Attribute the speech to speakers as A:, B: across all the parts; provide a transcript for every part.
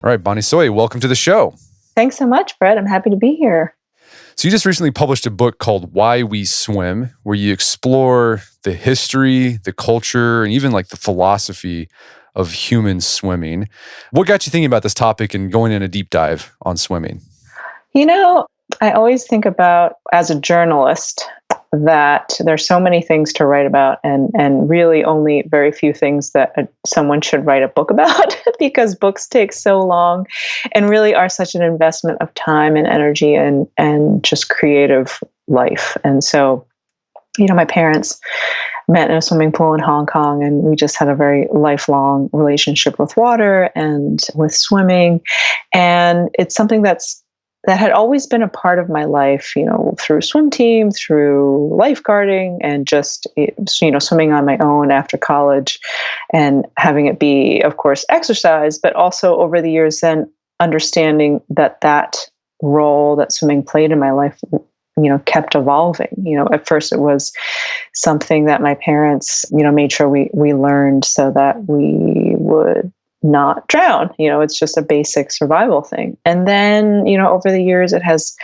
A: All right, Bonnie Tsui, welcome to the show.
B: Thanks so much, Brett. I'm happy to be here.
A: So you just recently published a book called Why We Swim, where you explore the history, the culture, and even like the philosophy of human swimming. What got you thinking about this topic and going in a deep dive on swimming?
B: You know, I always think about, as a journalist, that there's so many things to write about and really only very few things that someone should write a book about because books take so long and really are such an investment of time and energy and just creative life. And so, my parents met in a swimming pool in Hong Kong, and we just had a very lifelong relationship with water and with swimming. And it's something that had always been a part of my life, through swim team, through lifeguarding, and just, swimming on my own after college and having it be, of course, exercise, but also over the years then understanding that role that swimming played in my life, kept evolving. At first it was something that my parents, made sure we learned so that we would not drown. It's just a basic survival thing. And then, over the years, it has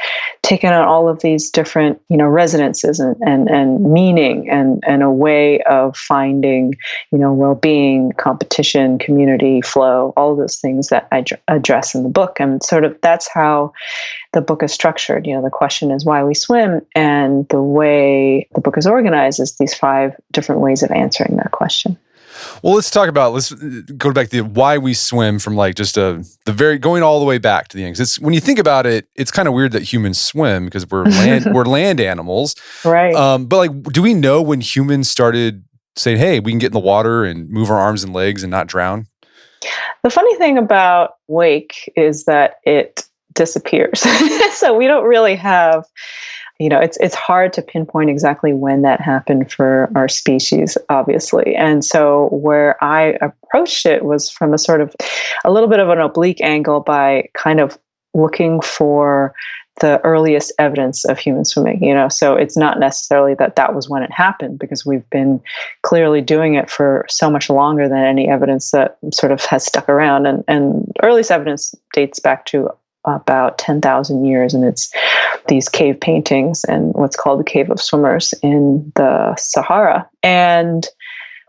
B: taken on all of these different, resonances and meaning and a way of finding, well-being, competition, community, flow, all of those things that I address in the book. And sort of that's how the book is structured. The question is why we swim. And the way the book is organized is these 5 different ways of answering that question.
A: Well, let's go back to why we swim from like just going all the way back to the end. When you think about it, it's kind of weird that humans swim because we're land animals.
B: Right.
A: But like, do we know when humans started saying, hey, we can get in the water and move our arms and legs and not drown?
B: The funny thing about wake is that it disappears. So we don't really have, it's hard to pinpoint exactly when that happened for our species, obviously. And so where I approached it was from a little bit of an oblique angle by kind of looking for the earliest evidence of human swimming, so it's not necessarily that was when it happened, because we've been clearly doing it for so much longer than any evidence that sort of has stuck around. And earliest evidence dates back to about 10,000 years, and it's these cave paintings and what's called the Cave of Swimmers in the Sahara. And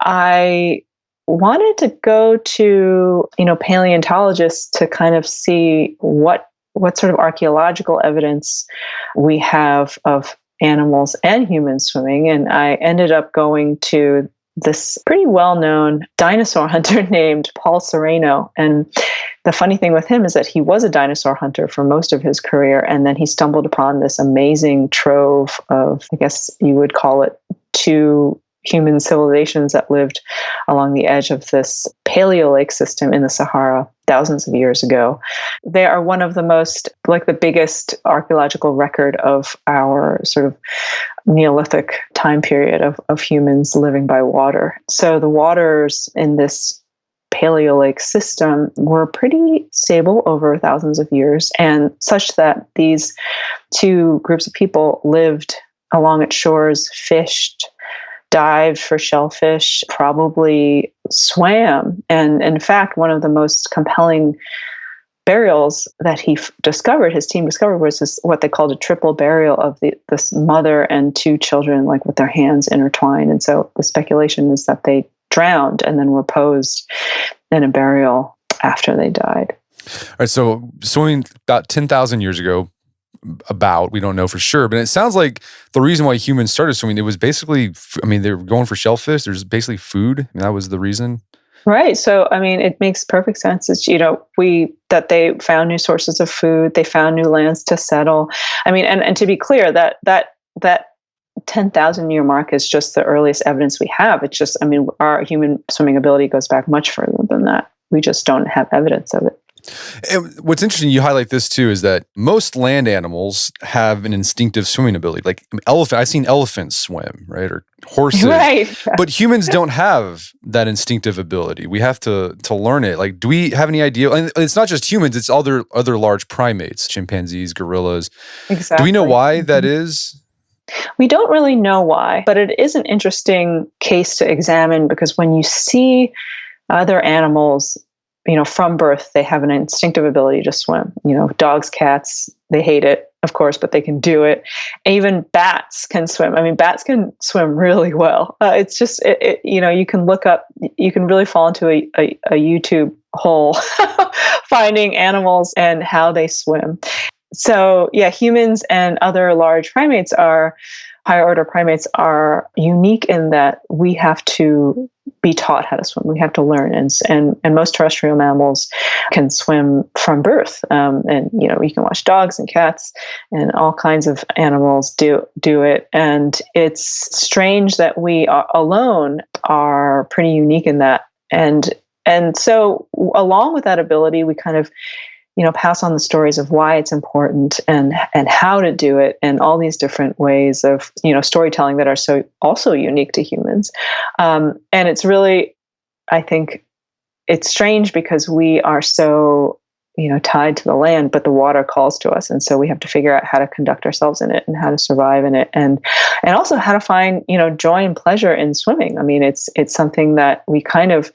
B: I wanted to go to, paleontologists to kind of see what sort of archaeological evidence we have of animals and humans swimming. And I ended up going to this pretty well-known dinosaur hunter named Paul Sereno. And the funny thing with him is that he was a dinosaur hunter for most of his career, and then he stumbled upon this amazing trove of, I guess you would call it, 2 human civilizations that lived along the edge of this Paleolake system in the Sahara thousands of years ago. They are one of the biggest archaeological record of our sort of Neolithic time period of humans living by water. So the waters in this Paleolake system were pretty stable over thousands of years, and such that these 2 groups of people lived along its shores, fished, dived for shellfish, probably swam. And in fact, one of the most compelling burials that his team discovered, was what they called a triple burial of this mother and 2 children, like with their hands intertwined. And so the speculation is that they drowned and then were posed in a burial after they died.
A: All right, so swimming about 10,000 years ago, we don't know for sure, but it sounds like the reason why humans started swimming, it was basically, they were going for shellfish. There's basically food. That was the reason.
B: Right. So, it makes perfect sense. It's, that they found new sources of food, they found new lands to settle. And to be clear, that 10,000 year mark is just the earliest evidence we have. It's just, our human swimming ability goes back much further than that. We just don't have evidence of it.
A: And what's interesting, you highlight this too, is that most land animals have an instinctive swimming ability. Like I've seen elephants swim, right? Or horses.
B: Right.
A: But humans don't have that instinctive ability. We have to learn it. Like, do we have any idea? And it's not just humans, it's other large primates, chimpanzees, gorillas.
B: Exactly.
A: Do we know why that is?
B: We don't really know why, but it is an interesting case to examine, because when you see other animals from birth, they have an instinctive ability to swim. Dogs, cats, they hate it, of course, but they can do it. And even bats can swim. I mean, bats can swim really well. It's just, you can look up, you can really fall into a YouTube hole finding animals and how they swim. So yeah, humans and other large primates higher order primates are unique in that we have to be taught how to swim. We have to learn, and most terrestrial mammals can swim from birth. And you can watch dogs and cats and all kinds of animals do it. And it's strange that we alone are pretty unique in that. And so along with that ability, we kind of pass on the stories of why it's important and how to do it, and all these different ways of storytelling that are so also unique to humans. And it's really, I think, it's strange because we are so tied to the land, but the water calls to us, and so we have to figure out how to conduct ourselves in it and how to survive in it, and also how to find joy and pleasure in swimming. I mean, it's something that we kind of.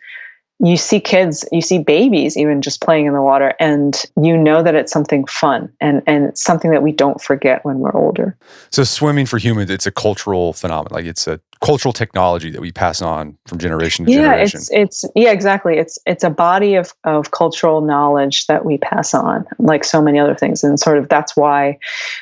B: You see kids, you see babies even just playing in the water, and that it's something fun, and it's something that we don't forget when we're older.
A: So swimming for humans, it's a cultural phenomenon. Like it's a cultural technology that we pass on from generation to generation.
B: Exactly. It's a body of cultural knowledge that we pass on, like so many other things. And sort of that's why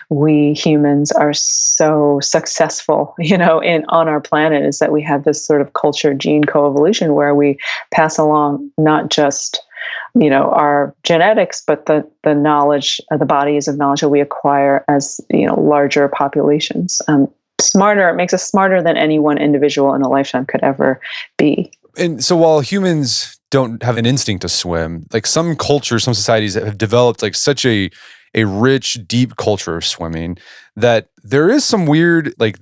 B: we humans are so successful, on our planet, is that we have this sort of culture gene coevolution where we pass along not just our genetics, but the knowledge, the bodies of knowledge that we acquire as larger populations. It makes us smarter than any one individual in a lifetime could ever be.
A: And so while humans don't have an instinct to swim, like some cultures, some societies have developed like such a rich, deep culture of swimming that there is some weird, I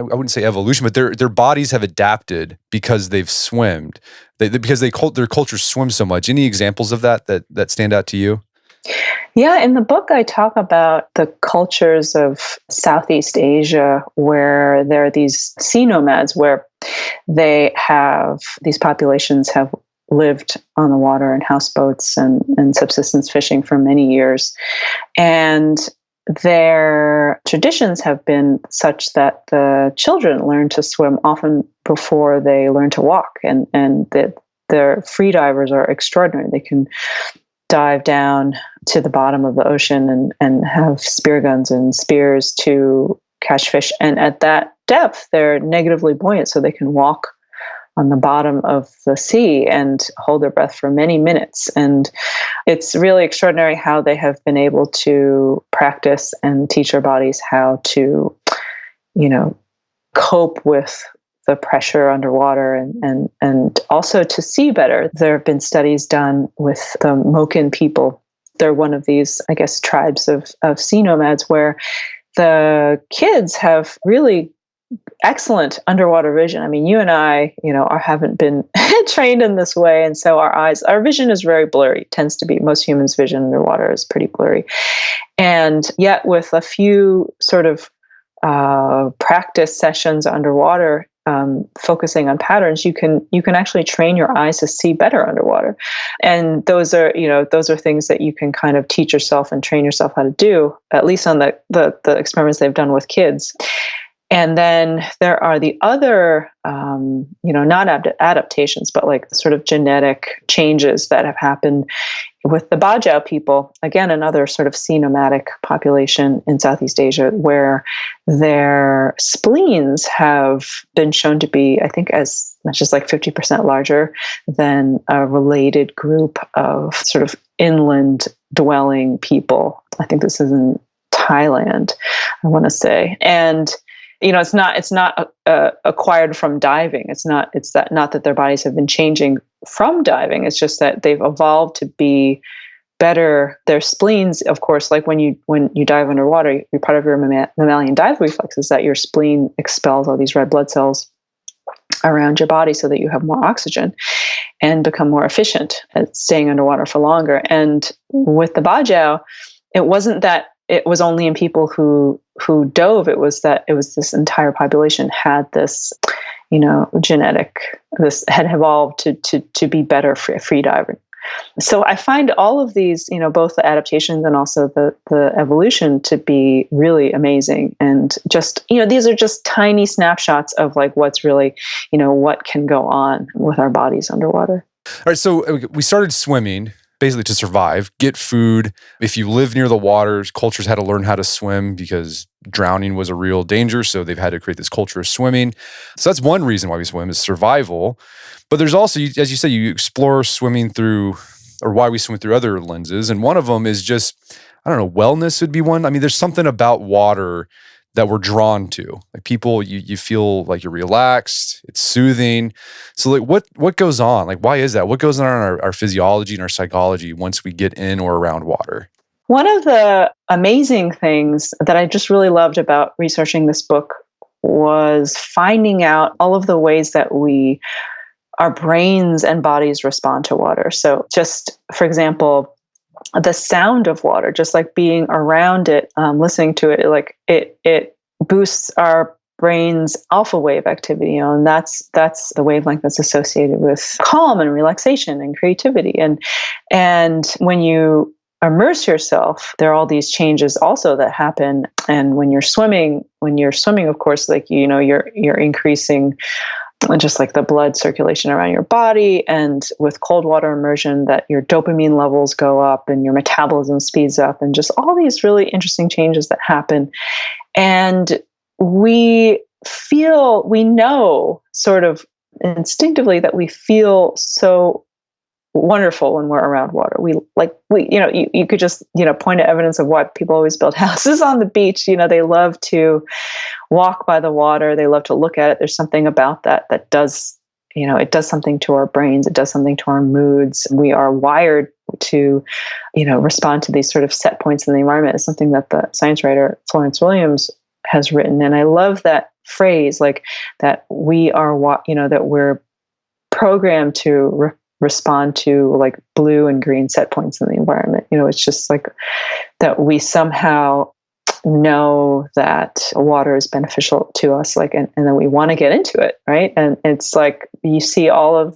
A: wouldn't say evolution, but their bodies have adapted because they've swimmed. Because their cultures swim so much. Any examples of that stand out to you?
B: Yeah, in the book, I talk about the cultures of Southeast Asia where there are these sea nomads, where these populations have lived on the water in houseboats and subsistence fishing for many years. And their traditions have been such that the children learn to swim often before they learn to walk. And that their free divers are extraordinary. They can dive down to the bottom of the ocean and have spear guns and spears to catch fish. And at that depth, they're negatively buoyant, so they can walk on the bottom of the sea and hold their breath for many minutes. And it's really extraordinary how they have been able to practice and teach their bodies how to, cope with the pressure underwater and also to see better. There have been studies done with the Moken people. They're one of these, I guess, tribes of sea nomads where the kids have really excellent underwater vision. I mean, you and I, haven't been trained in this way. And so our vision is very blurry. It tends to be, most humans' vision underwater is pretty blurry. And yet with a few sort of practice sessions underwater, focusing on patterns, you can actually train your eyes to see better underwater. And those are things that you can kind of teach yourself and train yourself how to do, at least on the experiments they've done with kids. And then there are the other, not adaptations, but like the sort of genetic changes that have happened with the Bajau people. Again, another sort of sea nomadic population in Southeast Asia, where their spleens have been shown to be, I think, as much as like 50% larger than a related group of sort of inland dwelling people. I think this is in Thailand, I want to say. And it's not acquired from diving. It's not that their bodies have been changing from diving. It's just that they've evolved to be better. Their spleens, of course, like when you dive underwater, you're part of your mammalian dive reflex is that your spleen expels all these red blood cells around your body so that you have more oxygen and become more efficient at staying underwater for longer. And with the Bajau, it wasn't that it was only in people who dove. It was this entire population had this, this had evolved to be better free diving. So I find all of these, both the adaptations and also the evolution to be really amazing. And just, these are just tiny snapshots of like what's really, what can go on with our bodies underwater.
A: All right, so we started swimming basically to survive, get food. If you live near the waters, cultures had to learn how to swim because drowning was a real danger. So they've had to create this culture of swimming. So that's one reason why we swim, is survival. But there's also, as you said, you explore swimming through, or why we swim through other lenses. And one of them is just, I don't know, wellness would be one. I mean, there's something about water that we're drawn to. Like people, you feel like you're relaxed, it's soothing. So like what goes on? Like why is that? What goes on in our physiology and our psychology once we get in or around water?
B: One of the amazing things that I just really loved about researching this book was finding out all of the ways that our brains and bodies respond to water. So just, for example, the sound of water, just like being around it, listening to it, like it boosts our brain's alpha wave activity, and that's the wavelength that's associated with calm and relaxation and creativity. And when you immerse yourself, there are all these changes also that happen. And when you're swimming, of course, like you're increasing just like the blood circulation around your body, and with cold water immersion, that your dopamine levels go up and your metabolism speeds up, and just all these really interesting changes that happen. And we know sort of instinctively that we feel so wonderful when we're around water. You could just, point to evidence of why people always build houses on the beach. They love to walk by the water. They love to look at it. There's something about that does, it does something to our brains. It does something to our moods. We are wired to, respond to these sort of set points in the environment. It's something that the science writer Florence Williams has written. And I love that phrase, like that we are, that we're programmed to respond to like blue and green set points in the environment. It's just like that we somehow know that water is beneficial to us, like, and then we want to get into it, right? And it's like you see in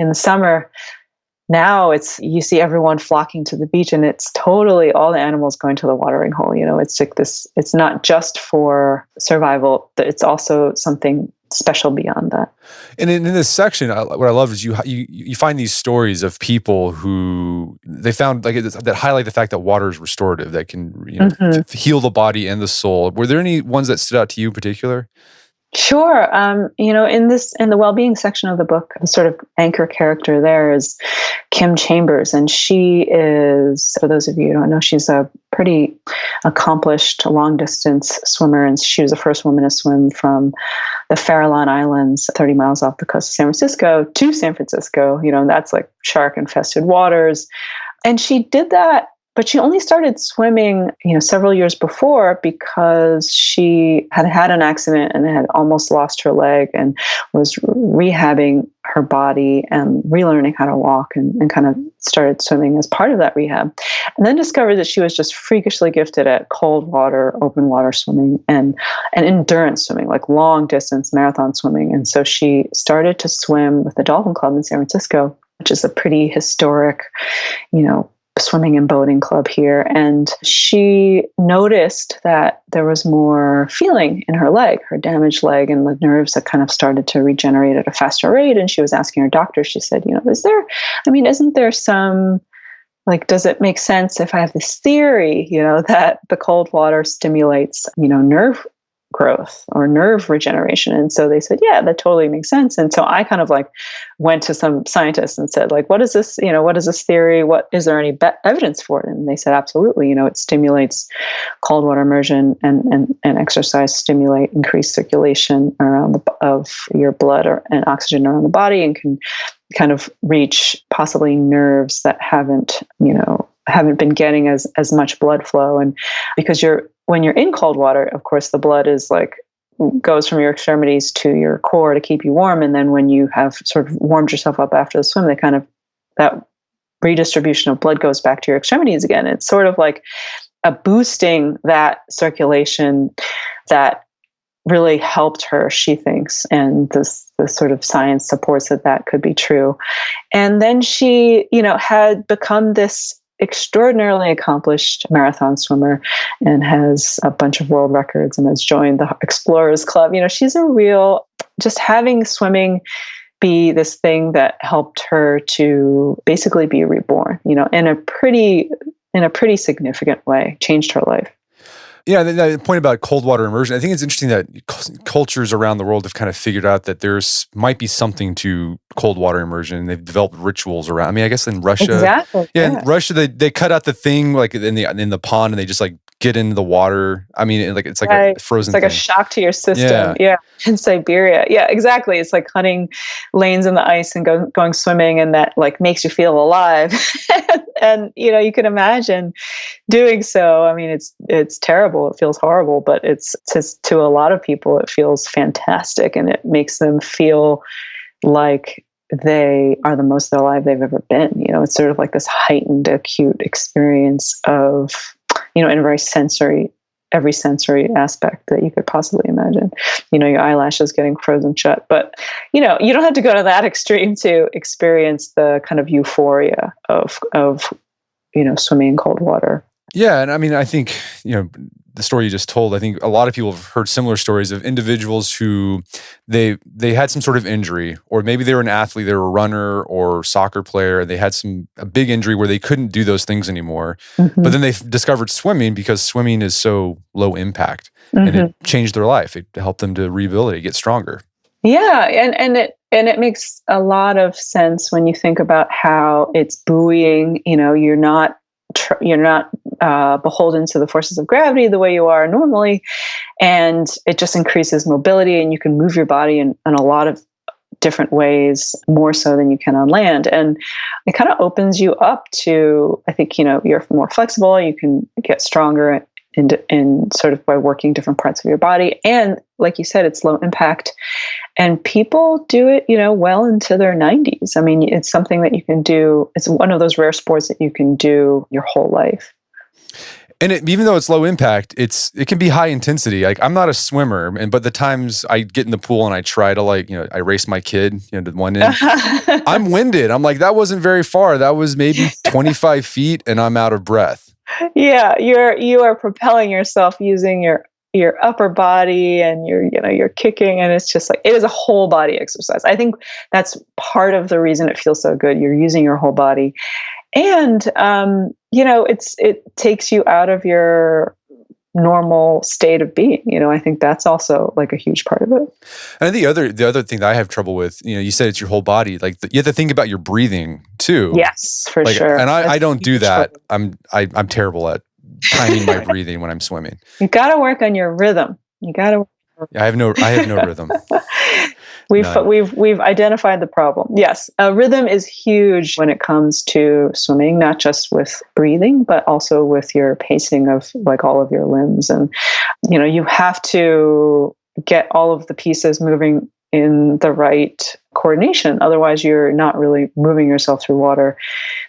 B: the summer now, you see everyone flocking to the beach, and it's totally all the animals going to the watering hole. It's like this. It's not just for survival; it's also something special beyond that.
A: And in this section, what I love is you find these stories of people who they found that highlight the fact that water is restorative, that can heal the body and the soul. Were there any ones that stood out to you in particular?
B: Sure. In the well-being section of the book, the sort of anchor character there is Kim Chambers, and she is, for those of you who don't know, she's a pretty accomplished long-distance swimmer, and she was the first woman to swim from the Farallon Islands, 30 miles off the coast of San Francisco, to San Francisco. And that's like shark-infested waters, and she did that. But she only started swimming, several years before, because she had had an accident and had almost lost her leg and was rehabbing her body and relearning how to walk, and kind of started swimming as part of that rehab. And then discovered that she was just freakishly gifted at cold water, open water swimming, and endurance swimming, like long distance marathon swimming. And so she started to swim with the Dolphin Club in San Francisco, which is a pretty historic, swimming and boating club here. And she noticed that there was more feeling in her leg, her damaged leg, and the nerves that kind of started to regenerate at a faster rate. And she was asking her doctor, she said, isn't there some, like, does it make sense if I have this theory, that the cold water stimulates, nerve growth or nerve regeneration? And so they said, yeah, that totally makes sense. And so I kind of like went to some scientists and said, like, what is this theory? What is there any evidence for it? And they said, absolutely. It stimulates cold water immersion and exercise stimulate increased circulation of your blood and oxygen around the body, and can kind of reach possibly nerves that haven't been getting as much blood flow. And because when you're in cold water, of course, the blood is goes from your extremities to your core to keep you warm. And then when you have sort of warmed yourself up after the swim, that redistribution of blood goes back to your extremities again. It's sort of like a boosting that circulation that really helped her, she thinks. And this the sort of science supports that could be true. And then she, had become this extraordinarily accomplished marathon swimmer and has a bunch of world records and has joined the Explorers Club. She's a real, just having swimming be this thing that helped her to basically be reborn, in a pretty significant way, changed her life.
A: Yeah, the point about cold water immersion, I think it's interesting that cultures around the world have kind of figured out that there's might be something to cold water immersion. They've developed rituals around. I mean, I guess in Russia,
B: exactly.
A: In Russia they cut out the thing like in the pond and they just like get into the water. I mean, it's like a frozen.
B: It's like
A: thing.
B: A shock to your system. Yeah. In Siberia, yeah, exactly. It's like cutting lanes in the ice and going swimming, and that like makes you feel alive. And you can imagine doing so. I mean, it's terrible. It feels horrible, but it's to a lot of people, it feels fantastic, and it makes them feel like they are the most alive they've ever been. It's sort of like this heightened, acute experience of, in a very every sensory aspect that you could possibly imagine. Your eyelashes getting frozen shut, but you don't have to go to that extreme to experience the kind of euphoria of swimming in cold water.
A: Yeah, and I mean, I think the story you just told. I think a lot of people have heard similar stories of individuals who they had some sort of injury, or maybe they were an athlete, they were a runner or soccer player. They had a big injury where they couldn't do those things anymore. Mm-hmm. But then they discovered swimming because swimming is so low impact, and it changed their life. It helped them to rehabilitate, get stronger.
B: Yeah, and it makes a lot of sense when you think about how it's buoying. You're not beholden to the forces of gravity the way you are normally, and it just increases mobility, and you can move your body in a lot of different ways, more so than you can on land. And it kind of opens you up to, I think, you're more flexible, you can get stronger in sort of by working different parts of your body. And like you said, it's low impact, and people do it, well into their 90s. I mean, it's something that you can do. It's one of those rare sports that you can do your whole life.
A: And even though it's low impact, it can be high intensity. Like, I'm not a swimmer, but the times I get in the pool and I try to I race my kid, to one end, I'm winded. I'm like, that wasn't very far. That was maybe 25 feet, and I'm out of breath.
B: Yeah, you are propelling yourself using your upper body, and you're kicking, and it's just like, it is a whole body exercise. I think that's part of the reason it feels so good. You're using your whole body, and it takes you out of your normal state of being. I think that's also like a huge part of it.
A: And the other thing that I have trouble with, you said it's your whole body. Like, you have to think about your breathing too.
B: Yes, for sure.
A: And I don't do that. I'm terrible at timing my breathing when I'm swimming.
B: You got to work on your rhythm.
A: I have no rhythm.
B: We've identified the problem. Yes, rhythm is huge when it comes to swimming, not just with breathing, but also with your pacing of like all of your limbs. And you have to get all of the pieces moving in the right coordination. Otherwise, you're not really moving yourself through water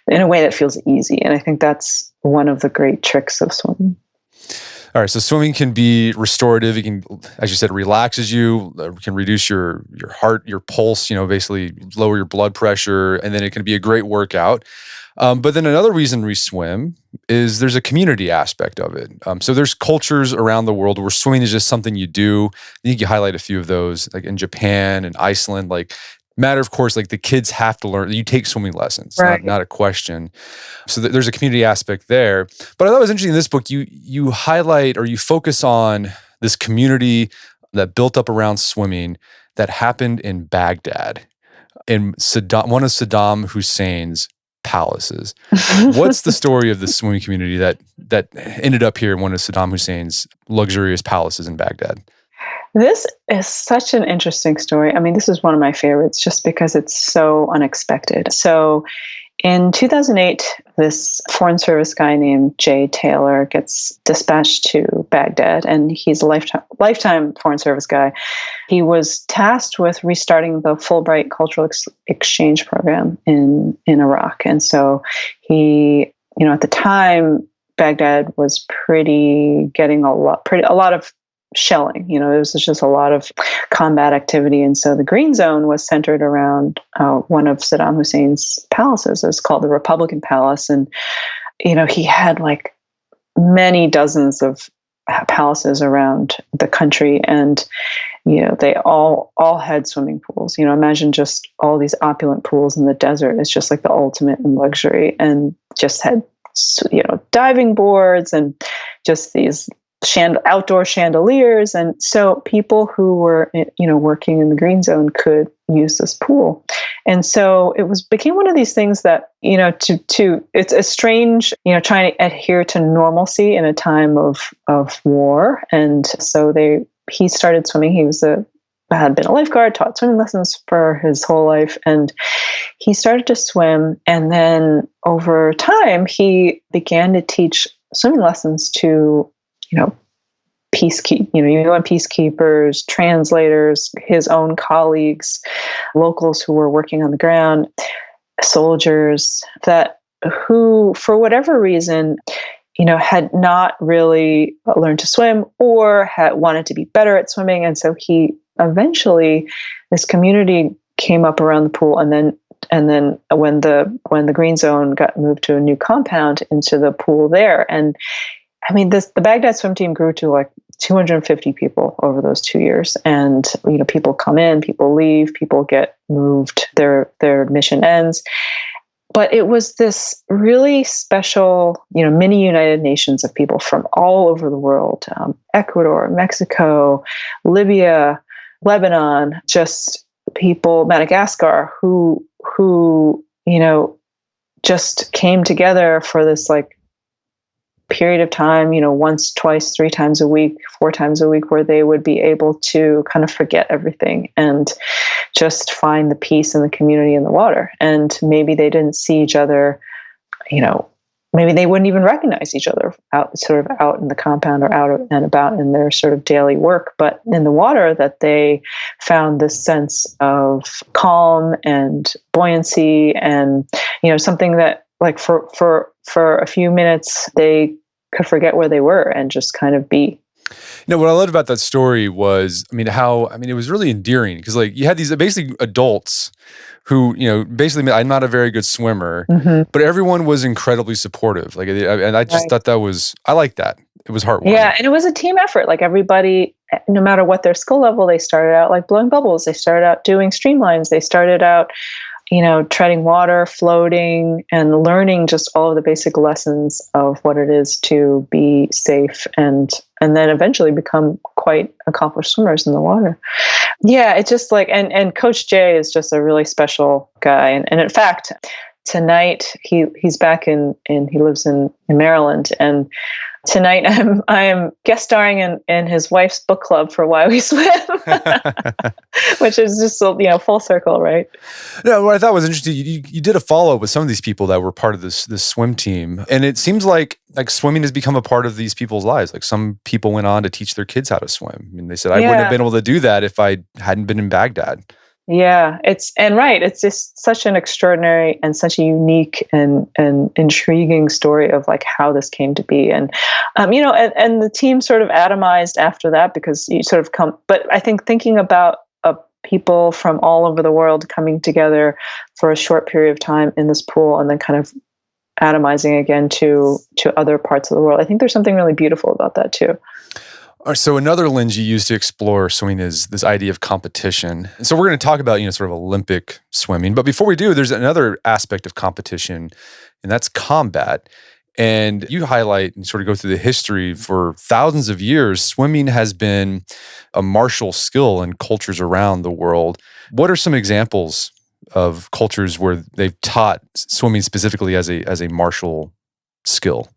B: in a way that feels easy. And I think that's one of the great tricks of swimming.
A: All right, so swimming can be restorative. It can, as you said, relaxes you. Can reduce your heart, your pulse. Basically lower your blood pressure, and then it can be a great workout. But then another reason we swim is there's a community aspect of it. So there's cultures around the world where swimming is just something you do. I think you highlight a few of those, like in Japan and Iceland. Like, matter of course, like the kids have to learn. You take swimming lessons, right. not a question. So there's a community aspect there. But I thought it was interesting in this book, you highlight or you focus on this community that built up around swimming that happened in Baghdad, in one of Saddam Hussein's palaces. What's the story of the swimming community that ended up here in one of Saddam Hussein's luxurious palaces in Baghdad?
B: This is such an interesting story. I mean, this is one of my favorites just because it's so unexpected. So in 2008, this Foreign Service guy named Jay Taylor gets dispatched to Baghdad, and he's a lifetime Foreign Service guy. He was tasked with restarting the Fulbright Cultural Exchange Program in Iraq. And so he, at the time, Baghdad was getting a lot of shelling. There was just a lot of combat activity. And so the Green Zone was centered around one of Saddam Hussein's palaces. It was called the Republican Palace. And, he had like many dozens of palaces around the country. And, they all had swimming pools. Imagine just all these opulent pools in the desert. It's just like the ultimate in luxury, and just had, diving boards and just these outdoor chandeliers. And so people who were, working in the Green Zone could use this pool. And so it became one of these things that, it's a strange, trying to adhere to normalcy in a time of war. And so he started swimming. He had been a lifeguard, taught swimming lessons for his whole life. And he started to swim. And then over time, he began to teach swimming lessons to, peacekeepers, translators, his own colleagues, locals who were working on the ground, soldiers who, for whatever reason, had not really learned to swim or had wanted to be better at swimming. And so this community came up around the pool. And then when the Green Zone got moved to a new compound into the pool there, and the Baghdad swim team grew to like 250 people over those 2 years. And, people come in, people leave, people get moved, their mission ends. But it was this really special, mini United Nations of people from all over the world, Ecuador, Mexico, Libya, Lebanon, just people, Madagascar, who just came together for this like period of time, once, twice, 3 times a week, 4 times a week, where they would be able to kind of forget everything and just find the peace and the community in the water. And maybe they didn't see each other, maybe they wouldn't even recognize each other out in the compound or out and about in their sort of daily work. But in the water, that they found this sense of calm and buoyancy, and, something that like for a few minutes, they could forget where they were and just kind of be.
A: What I loved about that story was, it was really endearing, because like you had these basically adults who, basically, I'm not a very good swimmer, but everyone was incredibly supportive. Like, and I just thought I liked that. It was heartwarming.
B: Yeah, and it was a team effort. Like everybody, no matter what their skill level, they started out like blowing bubbles. They started out doing streamlines. They started out, treading water, floating, and learning just all of the basic lessons of what it is to be safe, and then eventually become quite accomplished swimmers in the water. Yeah, it's just like, and Coach Jay is just a really special guy. And in fact, tonight he's back he lives in Maryland, and tonight I am guest starring in his wife's book club for Why We Swim, which is just full circle, right?
A: No, what I thought was interesting, you did a follow up with some of these people that were part of this swim team, and it seems like swimming has become a part of these people's lives. Like some people went on to teach their kids how to swim. They said, I wouldn't have been able to do that if I hadn't been in Baghdad.
B: Yeah, it's just such an extraordinary and such a unique and intriguing story of like how this came to be. And, and the team sort of atomized after that, because you sort of but I think thinking about people from all over the world coming together for a short period of time in this pool and then kind of atomizing again to other parts of the world, I think there's something really beautiful about that too.
A: So another lens you use to explore swimming is this idea of competition. And so we're going to talk about, sort of Olympic swimming. But before we do, there's another aspect of competition, and that's combat. And you highlight and sort of go through the history. For thousands of years, swimming has been a martial skill in cultures around the world. What are some examples of cultures where they've taught swimming specifically as a martial skill?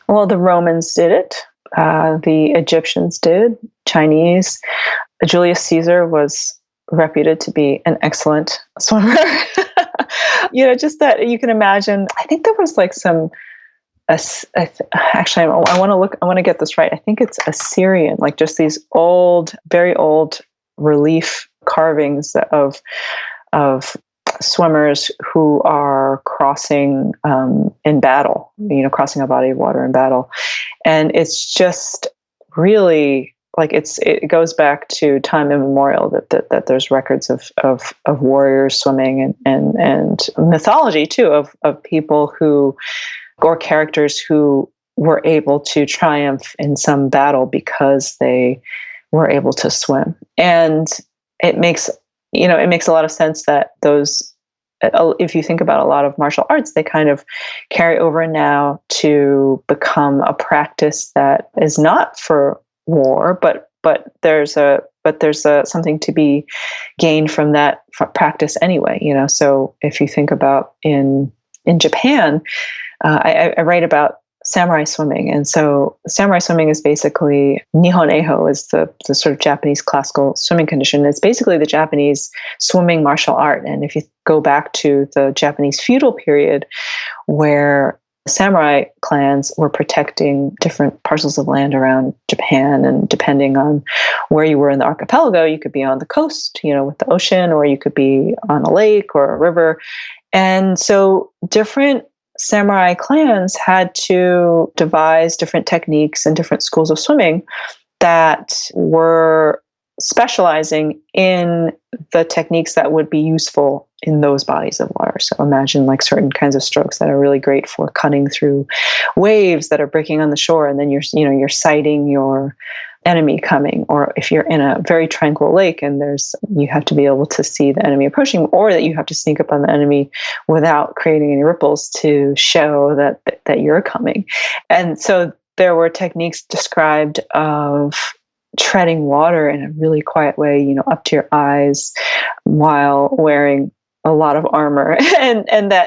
B: Well, the Romans did it. The Egyptians did. Chinese. Julius Caesar was reputed to be an excellent swimmer. Just that you can imagine. I think there was like some. Actually, I want to get this right. I think it's Assyrian, like just these old, very old relief carvings of swimmers who are crossing in battle, crossing a body of water in battle. And it's just really like it goes back to time immemorial that there's records of warriors swimming, and mythology too of people who, or characters who were able to triumph in some battle because they were able to swim. And it makes a lot of sense that those, if you think about a lot of martial arts, they kind of carry over now to become a practice that is not for war, but there's something to be gained from that practice anyway. So if you think about in Japan, I write about samurai swimming, and so samurai swimming is basically Nihon Eiho is the sort of Japanese classical swimming condition. It's basically the Japanese swimming martial art, and if you go back to the Japanese feudal period, where samurai clans were protecting different parcels of land around Japan, and depending on where you were in the archipelago, you could be on the coast, with the ocean, or you could be on a lake or a river, and so different samurai clans had to devise different techniques and different schools of swimming that were specializing in the techniques that would be useful in those bodies of water. So imagine like certain kinds of strokes that are really great for cutting through waves that are breaking on the shore, and then you're sighting your enemy coming, or if you're in a very tranquil lake and you have to be able to see the enemy approaching, or that you have to sneak up on the enemy without creating any ripples to show that you're coming. And so there were techniques described of treading water in a really quiet way, up to your eyes, while wearing a lot of armor, and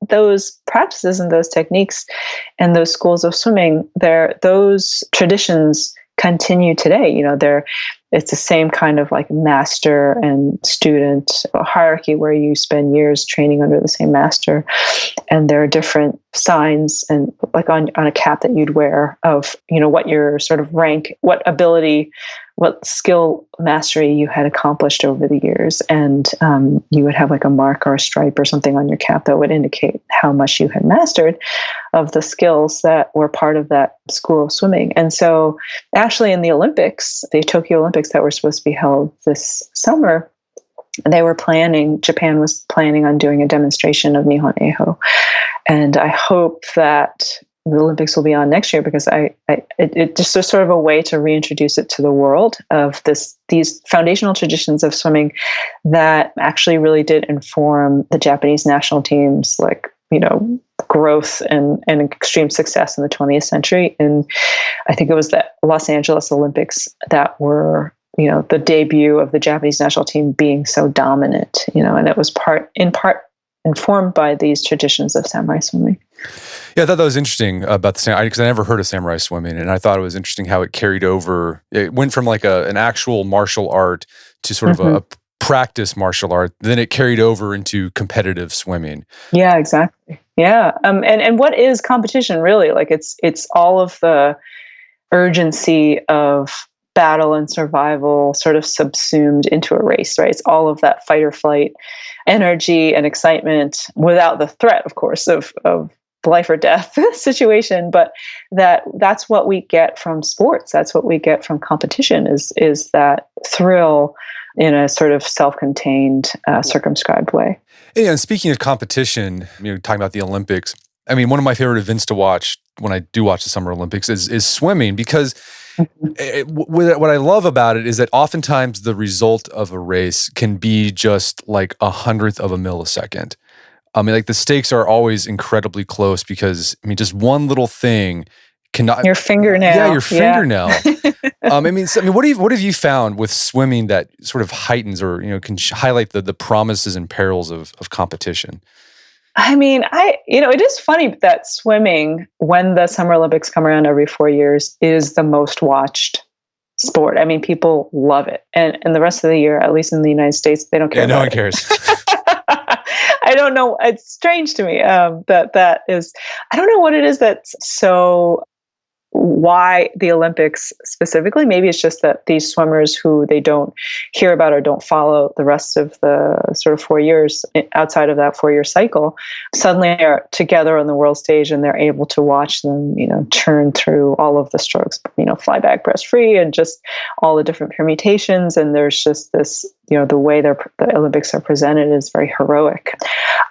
B: those practices and those techniques and those schools of swimming, those traditions continue today. It's the same kind of like master and student hierarchy where you spend years training under the same master, and there are different signs and like on a cap that you'd wear of what your sort of rank, what ability, what skill mastery you had accomplished over the years, and you would have like a mark or a stripe or something on your cap that would indicate how much you had mastered of the skills that were part of that school of swimming. And so actually in the Olympics, the Tokyo Olympics that were supposed to be held this summer, Japan was planning on doing a demonstration of Nihon Eiho. And I hope that the Olympics will be on next year, because it just is sort of a way to reintroduce it to the world of these foundational traditions of swimming that actually really did inform the Japanese national team's growth and extreme success in the 20th century. And I think it was the Los Angeles Olympics that were the debut of the Japanese national team being so dominant, and it was in part informed by these traditions of samurai swimming.
A: Yeah, I thought that was interesting about the samurai, because I never heard of samurai swimming, and I thought it was interesting how it carried over. It went from like an actual martial art to sort of a practice martial art, then it carried over into competitive swimming.
B: Yeah, exactly. Yeah, and what is competition really? Like it's all of the urgency of battle and survival sort of subsumed into a race, right? It's all of that fight or flight energy and excitement without the threat, of course, of life or death situation. But that's what we get from sports. That's what we get from competition is that thrill in a sort of self-contained, circumscribed way.
A: And speaking of competition, talking about the Olympics, I mean, one of my favorite events to watch when I do watch the Summer Olympics is swimming, because what I love about it is that oftentimes the result of a race can be just like 1/100th of a millisecond. I mean, like the stakes are always incredibly close, because just one little thing cannot.
B: Your fingernail.
A: Yeah, your fingernail. What have you found with swimming that sort of heightens or can highlight the promises and perils of competition?
B: I mean, it is funny that swimming, when the Summer Olympics come around every 4 years, is the most watched sport. I mean, people love it. And the rest of the year, at least in the United States, they don't care.
A: Yeah, no one cares.
B: I don't know. It's strange to me that is, I don't know what it is that's so why the Olympics specifically. Maybe it's just that these swimmers who they don't hear about or don't follow the rest of the sort of 4 years outside of that 4-year cycle suddenly are together on the world stage, and they're able to watch them, churn through all of the strokes, fly back, breast free, and just all the different permutations. And there's just this, the way the Olympics are presented is very heroic.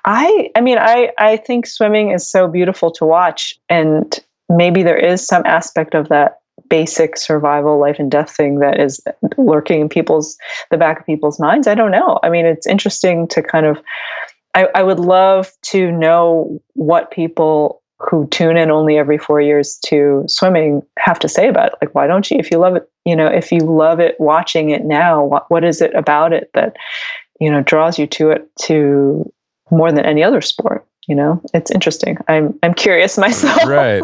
B: I think swimming is so beautiful to watch, and maybe there is some aspect of that basic survival, life and death thing that is lurking in the back of people's minds. I don't know. I mean, it's interesting to kind of, I would love to know what people who tune in only every 4 years to swimming have to say about it. Like, why don't you, if you love it, if you love it, watching it now, what is it about it that, draws you to it to more than any other sport? It's interesting. I'm curious myself.
A: Right.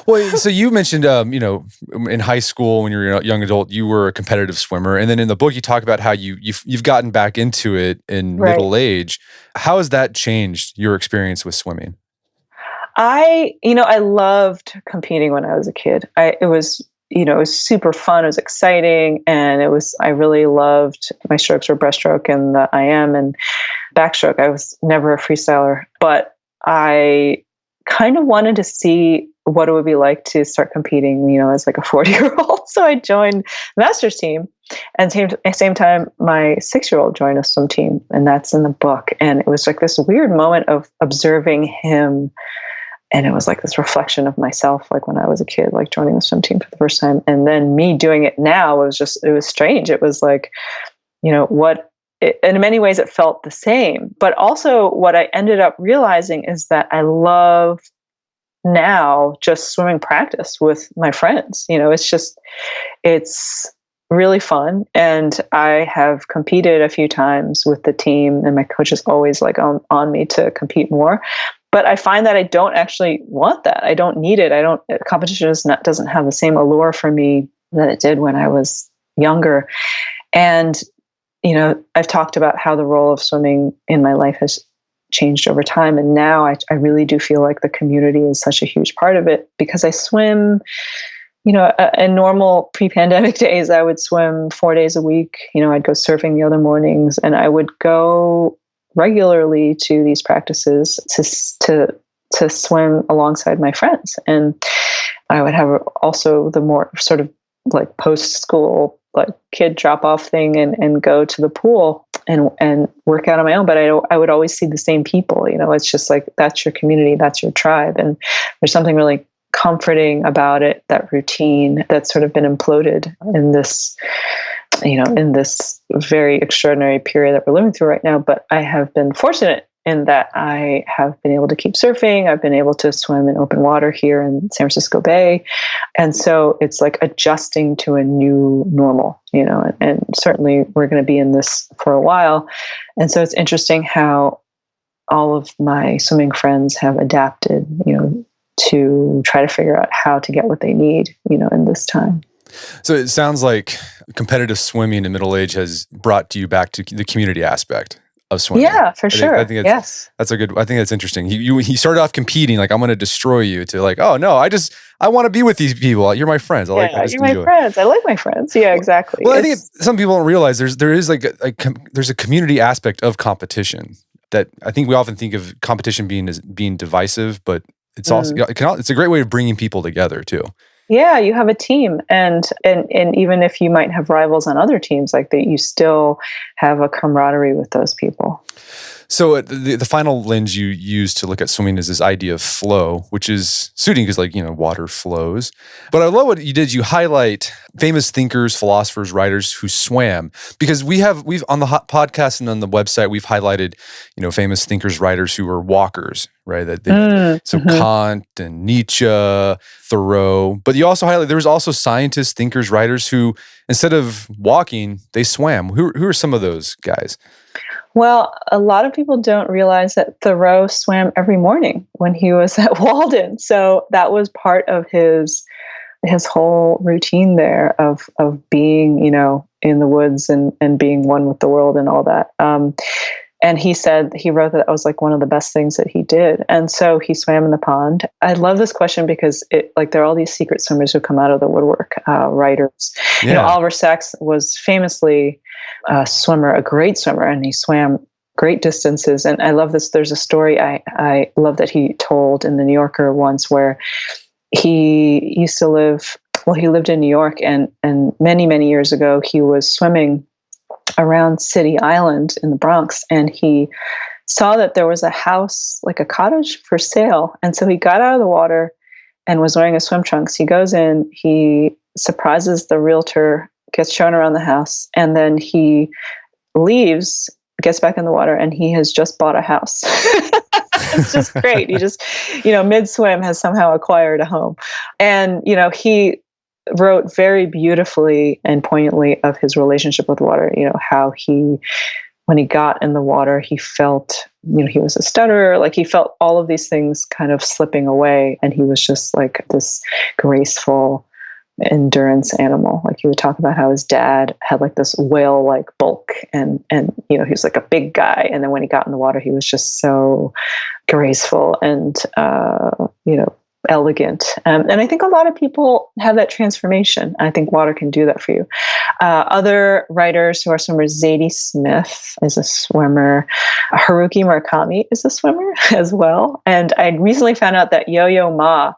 A: Well, so you mentioned, in high school when you were a young adult, you were a competitive swimmer, and then in the book you talk about how you've gotten back into it in middle age. How has that changed your experience with swimming?
B: I loved competing when I was a kid. It was super fun. It was exciting, and I really loved, my strokes were breaststroke and the IM and backstroke. I was never a freestyler, but I kind of wanted to see what it would be like to start competing, as like a 40-year-old. So I joined the master's team, and same time, my 6-year-old joined a swim team, and that's in the book. And it was like this weird moment of observing him. And it was like this reflection of myself, like when I was a kid, like joining the swim team for the first time. And then me doing it now, it was strange. It was like, in many ways it felt the same. But also what I ended up realizing is that I love now just swimming practice with my friends. It's really fun. And I have competed a few times with the team, and my coach is always like on me to compete more. But I find that I don't actually want that. I don't need it. Competition doesn't have the same allure for me that it did when I was younger. And, I've talked about how the role of swimming in my life has changed over time. And now I really do feel like the community is such a huge part of it, because I swim, in normal pre-pandemic days, I would swim 4 days a week. I'd go surfing the other mornings, and I would go regularly to these practices to swim alongside my friends. And I would have also the more sort of like post-school, like kid drop-off thing, and go to the pool and work out on my own. But I would always see the same people. It's just like, that's your community, that's your tribe. And there's something really comforting about it, that routine that's sort of been imploded in this very extraordinary period that we're living through right now. But I have been fortunate in that I have been able to keep surfing. I've been able to swim in open water here in San Francisco Bay. And so it's like adjusting to a new normal, and certainly we're going to be in this for a while. And so it's interesting how all of my swimming friends have adapted, to try to figure out how to get what they need, in this time.
A: So it sounds like competitive swimming in middle age has brought you back to the community aspect of swimming.
B: Yeah, for sure.
A: I think
B: yes.
A: That's I think that's interesting. He started off competing, like, I'm going to destroy you, to like, oh no, I want to be with these people. You're my friends.
B: You're my friends. I like my friends. Yeah, exactly.
A: Well, I think some people don't realize there is there's a community aspect of competition that I think we often think of competition being divisive, but it's also it's a great way of bringing people together too.
B: Yeah, you have a team, and even if you might have rivals on other teams like that, you still have a camaraderie with those people.
A: So the final lens you use to look at swimming is this idea of flow, which is suiting because water flows. But I love what you did. You highlight famous thinkers, philosophers, writers who swam, because we've on the podcast and on the website, we've highlighted, famous thinkers, writers who were walkers, right? Kant and Nietzsche, Thoreau. But you also highlight there was also scientists, thinkers, writers who, instead of walking, they swam. Who are some of those guys?
B: Well, a lot of people don't realize that Thoreau swam every morning when he was at Walden. So that was part of his whole routine there of being, in the woods and being one with the world and all that. And he said, he wrote that was like one of the best things that he did. And so he swam in the pond. I love this question because there are all these secret swimmers who come out of the woodwork, writers.
A: Yeah.
B: Oliver Sacks was famously a swimmer, a great swimmer, and he swam great distances. And I love this. There's a story I love that he told in the New Yorker once, where he used to live, well, he lived in New York, and many, many years ago, he was swimming around City Island in the Bronx, and he saw that there was a house, like a cottage for sale. And so he got out of the water and was wearing his swim trunks. He goes in, he surprises the realtor, gets shown around the house, and then he leaves, gets back in the water, and he has just bought a house. It's just great. He just, mid-swim has somehow acquired a home. And, he wrote very beautifully and poignantly of his relationship with water, how when he got in the water, he felt, he was a stutterer, like he felt all of these things kind of slipping away. And he was just like this graceful endurance animal. Like he would talk about how his dad had like this whale-like bulk, and he was like a big guy. And then when he got in the water, he was just so graceful and, elegant. And I think a lot of people have that transformation. I think water can do that for you. Other writers who are swimmers, Zadie Smith is a swimmer. Haruki Murakami is a swimmer as well. And I recently found out that Yo-Yo Ma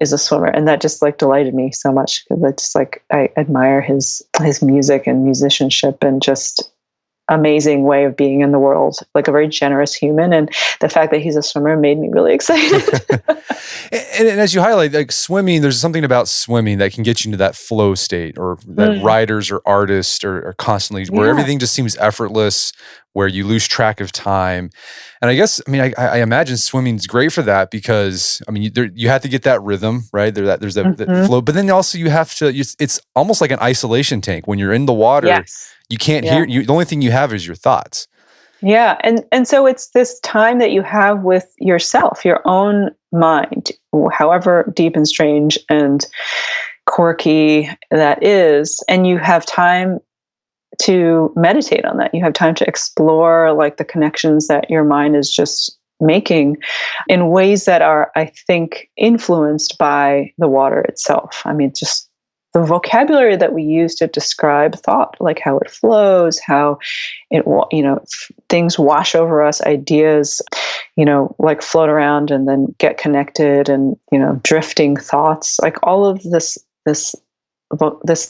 B: is a swimmer, and that just like delighted me so much, because I just I admire his music and musicianship, and just amazing way of being in the world, like a very generous human. And the fact that he's a swimmer made me really excited.
A: And as you highlight, like swimming, there's something about swimming that can get you into that flow state, or that writers or artists are constantly, where everything just seems effortless, where you lose track of time. And I guess, I imagine swimming's great for that, because, you have to get that rhythm, right? There's that flow, but then also you have to, it's almost like an isolation tank. When you're in the water, you can't hear, the only thing you have is your thoughts.
B: Yeah. And so it's this time that you have with yourself, your own mind, however deep and strange and quirky that is. And you have time to meditate on that. You have time to explore like the connections that your mind is just making in ways that are, I think, influenced by the water itself. Just the vocabulary that we use to describe thought, like how it flows, how it, things wash over us, ideas, like float around and then get connected, and, drifting thoughts, like all of this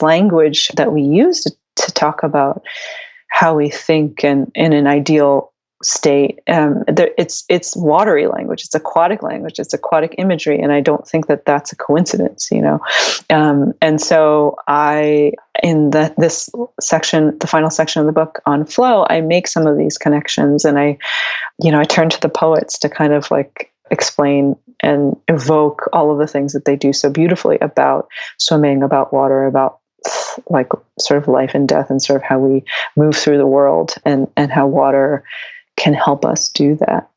B: language that we use to talk about how we think and in an ideal state. It's watery language. It's aquatic language. It's aquatic imagery. And I don't think that that's a coincidence, and so in this section, the final section of the book on flow, I make some of these connections, and I turn to the poets to kind of like explain and evoke all of the things that they do so beautifully about swimming, about water, about like sort of life and death, and sort of how we move through the world, and how water can help us do that.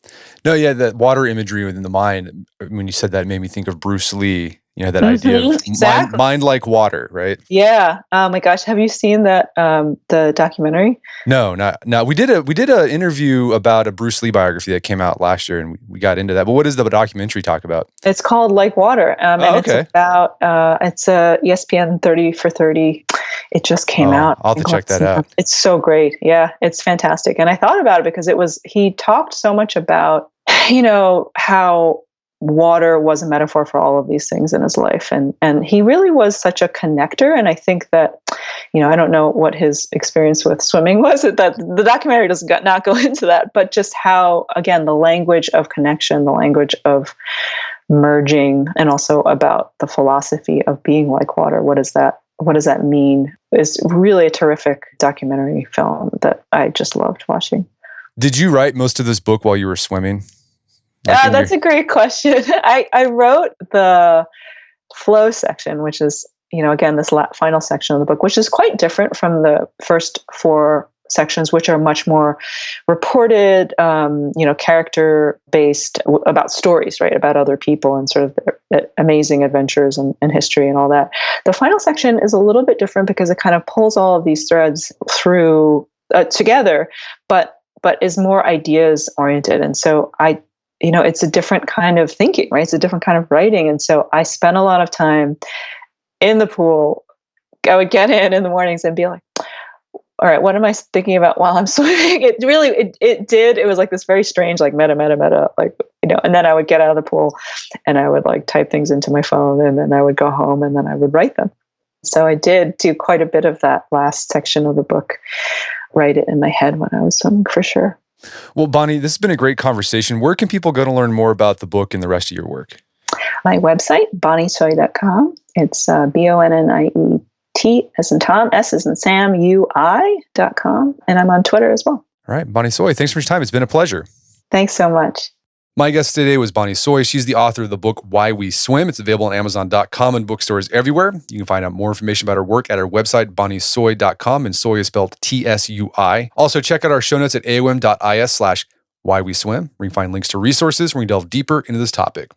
A: No, yeah, that water imagery within the mind, when you said that, it made me think of Bruce Lee, that idea of
B: exactly.
A: mind like water, right?
B: Yeah. Oh my gosh. Have you seen that, the documentary?
A: No. We did a interview about a Bruce Lee biography that came out last year, and we got into that. But what does the documentary talk about?
B: It's called Like Water. And
A: okay.
B: It's about, it's a ESPN 30 for 30. It just came out.
A: I'll have to check that out.
B: It's so great. Yeah, it's fantastic. And I thought about it because he talked so much about, how water was a metaphor for all of these things in his life. And he really was such a connector. And I think that, I don't know what his experience with swimming was, that the documentary does not go into that, but just how, again, the language of connection, the language of merging, and also about the philosophy of being like water. What does that mean? Is really a terrific documentary film that I just loved watching.
A: Did you write most of this book while you were swimming?
B: That's a great question. I wrote the flow section, which is, again, this final section of the book, which is quite different from the first 4 sections, which are much more reported, character-based, about stories, right, about other people and sort of their amazing adventures and history and all that. The final section is a little bit different because it kind of pulls all of these threads through together, but but is more ideas oriented. And so it's a different kind of thinking, right? It's a different kind of writing. And so I spent a lot of time in the pool. I would get in the mornings and be like, all right, what am I thinking about while I'm swimming? It was like this very strange, like meta, like, and then I would get out of the pool and I would like type things into my phone, and then I would go home and then I would write them. So I did do quite a bit of that last section of the book, write it in my head when I was swimming, for sure.
A: Well, Bonnie, this has been a great conversation. Where can people go to learn more about the book and the rest of your work?
B: My website, bonnietsui.com. It's BONNIET as in Tom, S as in Sam, UI.com. And I'm on Twitter as well.
A: All right, Bonnie Tsui, thanks for your time. It's been a pleasure.
B: Thanks so much.
A: My guest today was Bonnie Tsui. She's the author of the book, Why We Swim. It's available on Amazon.com and bookstores everywhere. You can find out more information about her work at her website, bonnietsui.com, and Tsui is spelled TSUI. Also, check out our show notes at aom.is/whyweswim, where you can find links to resources where we delve deeper into this topic.